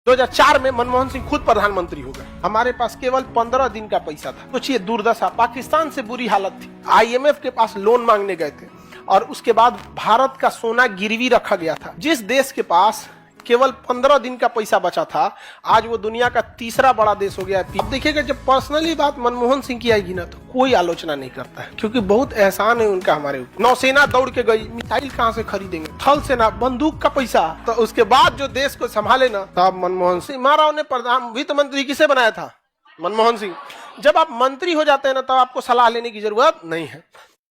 2004 में मनमोहन सिंह खुद प्रधानमंत्री हो गए। हमारे पास केवल 15 दिन का पैसा था। सोचिए दुर्दशा, पाकिस्तान से बुरी हालत थी। आईएमएफ के पास लोन मांगने गए थे और उसके बाद भारत का सोना गिरवी रखा गया था। जिस देश के पास केवल 15 दिन का पैसा बचा था, आज वो दुनिया का तीसरा बड़ा देश हो गया है। अब देखिएगा, जब पर्सनली बात मनमोहन सिंह की आएगी ना, तो कोई आलोचना नहीं करता है, क्योंकि बहुत एहसान है उनका हमारे ऊपर। नौसेना दौड़ के गई, मिसाइल कहाँ से खरीदेंगे, थल सेना, बंदूक का पैसा। तो उसके बाद जो देश को संभाले ना, तब मनमोहन सिंह। महाराव ने प्रधान वित्त मंत्री किसे बनाया था? मनमोहन सिंह। जब आप मंत्री हो जाते हैं ना, तब आपको सलाह लेने की जरूरत नहीं है।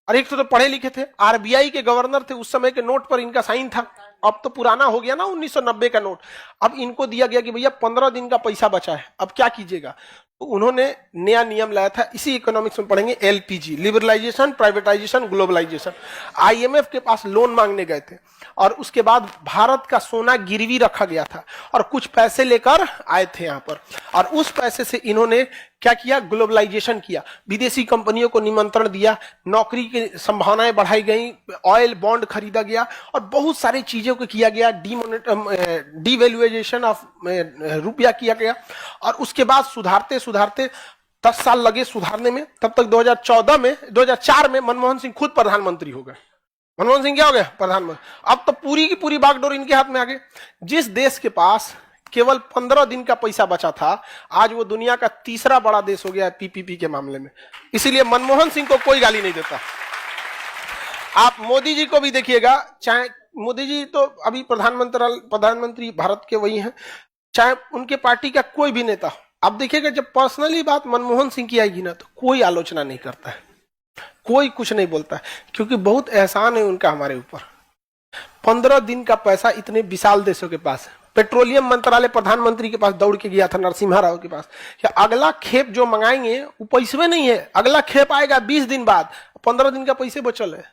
और एक तो पढ़े लिखे थे, आरबीआई के गवर्नर थे, उस समय के नोट पर इनका साइन था। अब तो पुराना हो गया ना 1990 का नोट। अब इनको दिया गया कि भैया 15 दिन का पैसा बचा है, अब क्या कीजिएगा? तो उन्होंने नया नियम लाया था, इसी इकोनॉमिक्स में पढ़ेंगे, LPG, liberalisation, privatisation, globalisation. IMF के पास लोन मांगने गए थे और उसके बाद भारत का सोना गिरवी रखा गया था और कुछ पैसे लेकर आए थे यहाँ पर। और उस पैसे से इन्होंने क्या किया? ग्लोबलाइजेशन किया, विदेशी कंपनियों को निमंत्रण दिया, नौकरी की संभावनाएं बढ़ाई गई, ऑयल बॉन्ड खरीदा गया और बहुत सारी चीजों को किया गया। डिवैल्यूएशन ऑफ रुपया किया गया और उसके बाद सुधारते सुधारते 10 साल लगे सुधारने में। तब तक 2004 में मनमोहन सिंह खुद प्रधानमंत्री हो गए। मनमोहन सिंह क्या हो गया? प्रधानमंत्री। अब तो पूरी की पूरी बागडोर इनके हाथ में आ गई। जिस देश के पास केवल 15 दिन का पैसा बचा था, आज वो दुनिया का तीसरा बड़ा देश हो गया है पीपीपी के मामले में। इसीलिए मनमोहन सिंह को कोई गाली नहीं देता। आप मोदी जी को भी देखिएगा, चाहे मोदी जी तो अभी प्रधानमंत्री भारत के वही हैं, चाहे उनके पार्टी का कोई भी नेता। आप देखिएगा, जब पर्सनली बात मनमोहन सिंह की आएगी ना, तो कोई आलोचना नहीं करता है, कोई कुछ नहीं बोलता है, क्योंकि बहुत एहसान है उनका हमारे ऊपर। 15 दिन का पैसा इतने विशाल देशों के पास है। पेट्रोलियम मंत्रालय प्रधानमंत्री के पास दौड़ के गया था, नरसिम्हा राव के पास, कि अगला खेप जो मंगाएंगे वो पैसे में नहीं है, अगला खेप आएगा 20 दिन बाद, 15 दिन का पैसे बचल है।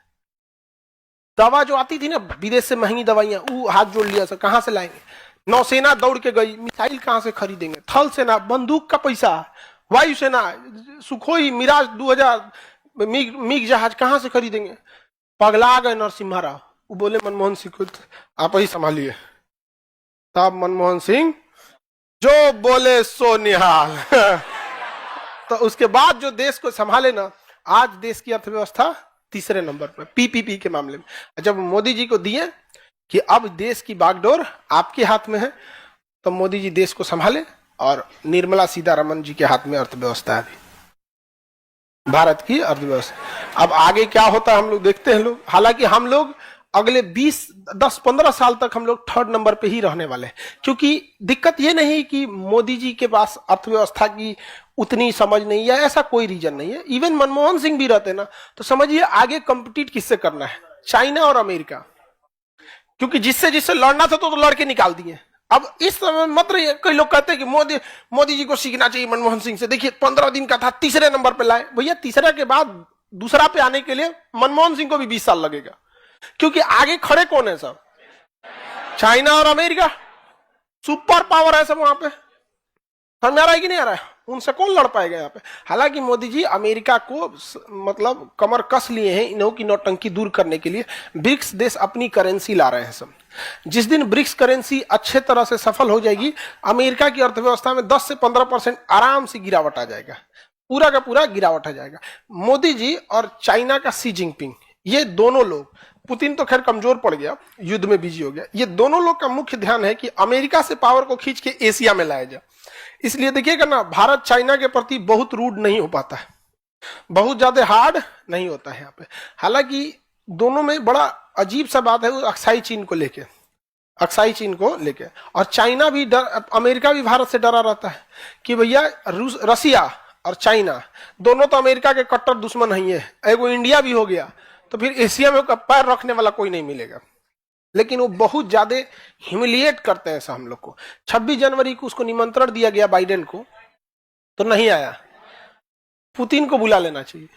दवा जो आती थी ना विदेश से, महंगी दवाइयां, वो हाथ जोड़ लिया सर, कहां से लाएंगे? नौसेना दौड़ के गई, मिसाइल कहां से खरीदेंगे? थल सेना, बंदूक का पैसा, वायुसेना, सुखोई, मिराज 2000, मिग जहाज कहां से खरीदेंगे? पगला गए नरसिम्हा राव। वो बोले मनमोहन सिंह को आप ही संभालिए। तब मनमोहन सिंह जो बोले सो निहाल। तो उसके बाद जो देश को संभाले ना, आज देश की अर्थव्यवस्था तीसरे नंबर पर पीपीपी के मामले में। जब मोदी जी को दिए कि अब देश की बागडोर आपके हाथ में है, तो मोदी जी देश को संभाले और निर्मला सीतारमण जी के हाथ में अर्थव्यवस्था है अभी, भारत की अर्थव्यवस्था। अब आगे क्या होता है हम लोग देखते हैं लोग। हालांकि हम लोग अगले 10-15 साल तक हम लोग 3rd नंबर पे ही रहने वाले हैं, क्योंकि दिक्कत ये नहीं कि मोदी जी के पास अर्थव्यवस्था की उतनी समझ नहीं है, ऐसा कोई रीजन नहीं है। इवन मनमोहन सिंह भी रहते ना, तो समझिए आगे कंपीट किससे करना है? चाइना और अमेरिका, क्योंकि जिससे जिससे लड़ना था तो लड़के निकाल दिए। अब इस समय मात्र कई लोग कहते हैं कि मोदी जी को सीखना चाहिए मनमोहन सिंह से। देखिए 15 दिन का था, तीसरे नंबर पे लाए। भैया तीसरे के बाद दूसरा पे आने के लिए मनमोहन सिंह को भी 20 साल लगेगा, क्योंकि आगे खड़े कौन है? सब चाइना और अमेरिका, सुपर पावर है सब वहां पे। समझ आ रहा है कि नहीं आ रहा है? उनसे कौन लड़ पाएगा यहाँ पे? हालांकि मोदी जी अमेरिका को मतलब कमर कस लिए हैं इन्हों की नौटंकी दूर करने के लिए। ब्रिक्स देश अपनी करेंसी ला रहे हैं सब। जिस दिन ब्रिक्स करेंसी अच्छे तरह से सफल हो जाएगी, अमेरिका की अर्थव्यवस्था में 10 से 15% आराम से गिरावट आ जाएगा, पूरा का पूरा गिरावट आ जाएगा। मोदी जी और चाइना का शी जिनपिंग, ये दोनों लोग, पुतिन तो खैर कमजोर पड़ गया, युद्ध में बिजी हो गया, ये दोनों लोग का मुख्य ध्यान है कि अमेरिका से पावर को खींच के एशिया में लाया जाए। इसलिए देखिएगा ना, भारत चाइना के प्रति बहुत रूड नहीं हो पाता है, बहुत ज्यादा हार्ड नहीं होता है यहाँ पे। हालांकि दोनों में बड़ा अजीब सा बात है, वो अक्साई चीन को लेके, और चाइना भी अमेरिका भी भारत से डरा रहता है कि भैया रसिया और चाइना दोनों तो अमेरिका के कट्टर दुश्मन नहीं है, एगो इंडिया भी हो गया तो फिर एशिया में पैर रखने वाला कोई नहीं मिलेगा। लेकिन वो बहुत ज्यादा ह्यूमिलिएट करते हैं ऐसा हम लोग को। 26 जनवरी को उसको निमंत्रण दिया गया बाइडेन को, तो नहीं आया। पुतिन को बुला लेना चाहिए,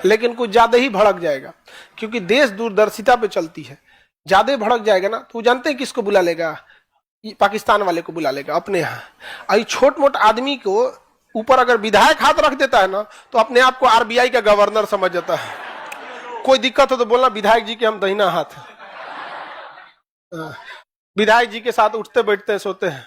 लेकिन कुछ ज्यादा ही भड़क जाएगा, क्योंकि देश दूरदर्शिता पे चलती है। ज्यादा भड़क जाएगा ना, तो जानते हैं किसको बुला लेगा? पाकिस्तान वाले को बुला लेगा अपने यहाँ। छोट मोट आदमी को ऊपर अगर विधायक हाथ रख देता है ना, तो अपने आप को आरबीआई का गवर्नर समझ जाता है। कोई दिक्कत हो तो बोलना विधायक जी के हम दहिना हाथ। विधायक जी के साथ उठते बैठते सोते हैं।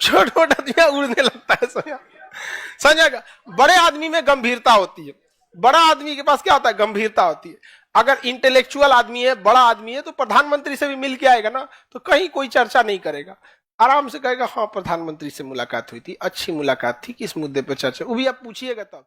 छोटा छोटा आदमी उड़ने लगता है। समझा? बड़े आदमी में गंभीरता होती है, बड़ा आदमी के पास क्या होता है, गंभीरता होती है। अगर इंटेलेक्चुअल आदमी है, बड़ा आदमी है, तो प्रधानमंत्री से भी मिल के आएगा ना, तो कहीं कोई चर्चा नहीं करेगा, आराम से कहेगा हाँ प्रधानमंत्री से मुलाकात हुई थी, अच्छी मुलाकात थी, किस मुद्दे पर चर्चा, वो भी आप पूछिएगा तब।